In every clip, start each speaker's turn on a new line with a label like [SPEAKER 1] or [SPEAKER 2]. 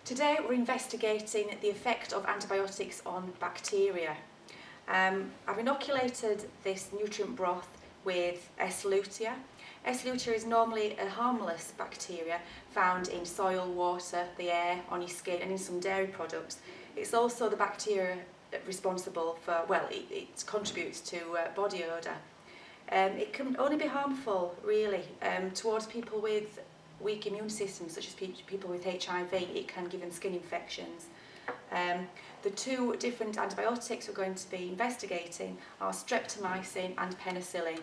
[SPEAKER 1] Today we're investigating the effect of antibiotics on bacteria. I've inoculated this nutrient broth with S. lutea. S. lutea is normally a harmless bacteria found in soil, water, the air, on your skin and in some dairy products. It's also the bacteria responsible for, it contributes to body odour. It can only be harmful really towards people with weak immune systems, such as people with HIV. It can give them skin infections. The two different antibiotics we're going to be investigating are streptomycin and penicillin.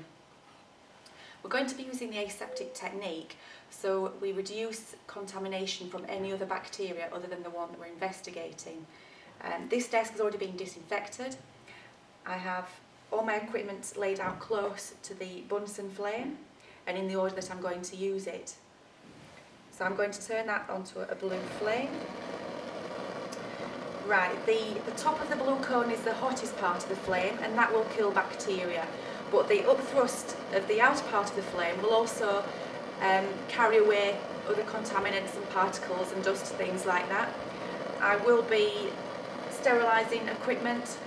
[SPEAKER 1] We're going to be using the aseptic technique, so we reduce contamination from any other bacteria other than the one that we're investigating. This desk has already been disinfected. I have all my equipment laid out close to the Bunsen flame and in the order that I'm going to use it. So I'm going to turn that onto a blue flame. Right, the top of the blue cone is the hottest part of the flame, and that will kill bacteria. But the upthrust of the outer part of the flame will also carry away other contaminants and particles and dust, things like that. I will be sterilising equipment.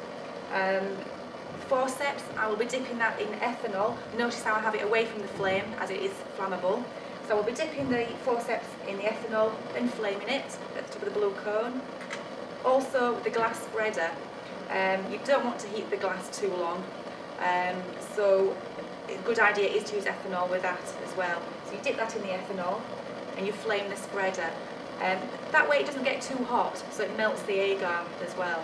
[SPEAKER 1] Forceps, I will be dipping that in ethanol. Notice how I have it away from the flame as it is flammable. So I will be dipping the forceps in the ethanol and flaming it at the top of the blue cone. Also with the glass spreader, you don't want to heat the glass too long, so a good idea is to use ethanol with that as well. So you dip that in the ethanol and you flame the spreader. That way it doesn't get too hot, so it melts the agar as well.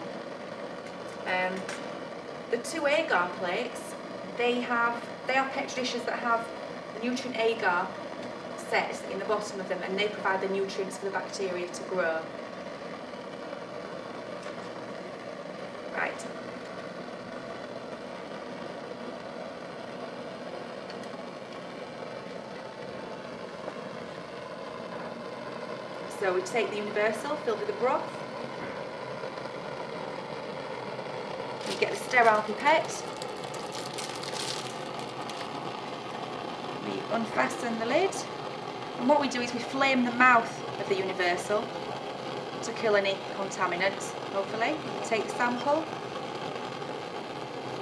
[SPEAKER 1] The two agar plates, they are petri dishes that have nutrient agar set in the bottom of them, and they provide the nutrients for the bacteria to grow. Right. So we take the universal filled with the broth. We get the sterile pipette. We unfasten the lid. And what we do is we flame the mouth of the universal to kill any contaminants, hopefully. We take the sample.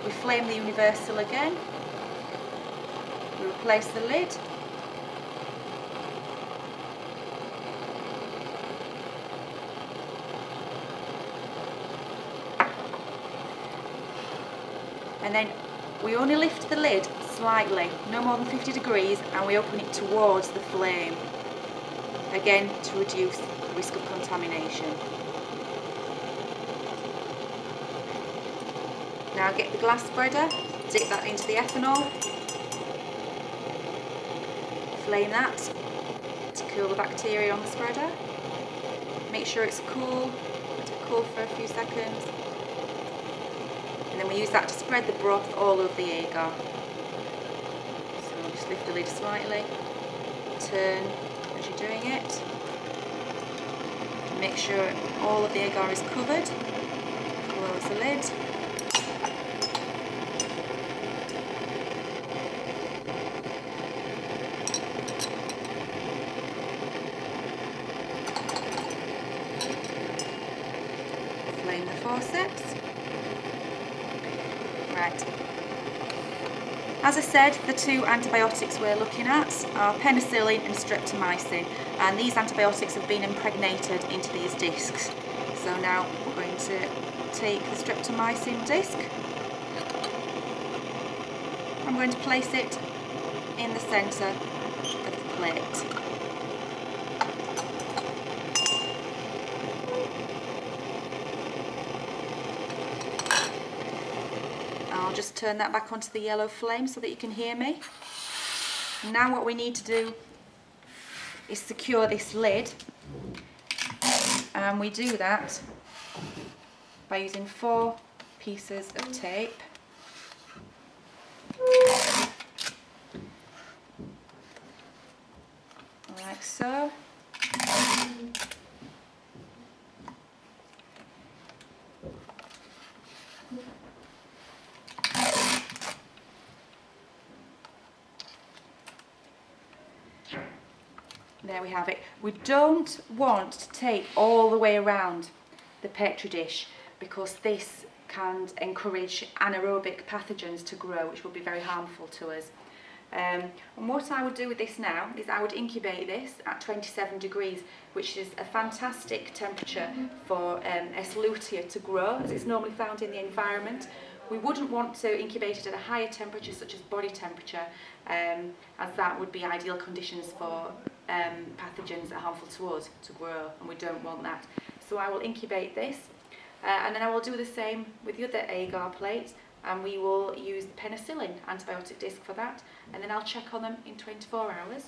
[SPEAKER 1] We flame the universal again. We replace the lid. And then we only lift the lid slightly, no more than 50 degrees, and we open it towards the flame, again to reduce the risk of contamination. Now get the glass spreader, dip that into the ethanol, flame that to kill the bacteria on the spreader. Make sure it's cool, let it cool for a few seconds. And then we use that to spread the broth all over the agar. So just lift the lid slightly, turn as you're doing it. Make sure all of the agar is covered. Close the lid. Flame the forceps. Right. As I said, the two antibiotics we're looking at are penicillin and streptomycin, and these antibiotics have been impregnated into these discs. So now we're going to take the streptomycin disc. I'm going to place it in the centre of the plate. I'll just turn that back onto the yellow flame so that you can hear me. Now what we need to do is secure this lid, and we do that by using 4 pieces of tape. Like so. There we have it. We don't want to take all the way around the Petri dish because this can encourage anaerobic pathogens to grow, which will be very harmful to us. And what I would do with this now is I would incubate this at 27 degrees, which is a fantastic temperature for Escherichia to grow, as it's normally found in the environment. We wouldn't want to incubate it at a higher temperature, such as body temperature, as that would be ideal conditions for pathogens that are harmful to us to grow, and we don't want that. So I will incubate this, and then I will do the same with the other agar plate, and we will use the penicillin antibiotic disc for that, and then I'll check on them in 24 hours.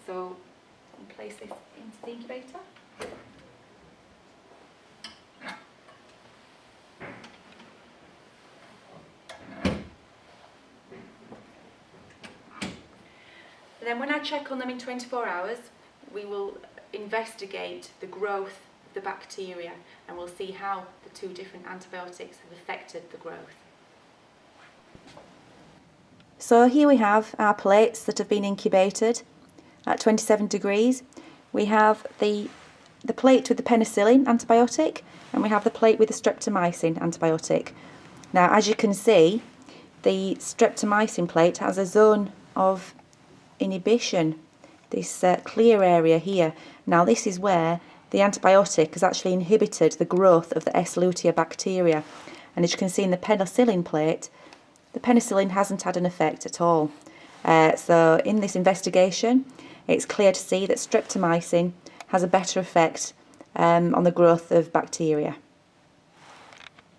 [SPEAKER 1] So I'll place this into the incubator. And then when I check on them in 24 hours, we will investigate the growth of the bacteria, and we'll see how the two different antibiotics have affected the growth. So here we have our plates that have been incubated at 27 degrees. We have the plate with the penicillin antibiotic, and we have the plate with the streptomycin antibiotic. Now, as you can see, the streptomycin plate has a zone of inhibition, this clear area here. Now, this is where the antibiotic has actually inhibited the growth of the Escherichia bacteria, and as you can see in the penicillin plate, the penicillin hasn't had an effect at all. So in this investigation, it's clear to see that streptomycin has a better effect on the growth of bacteria.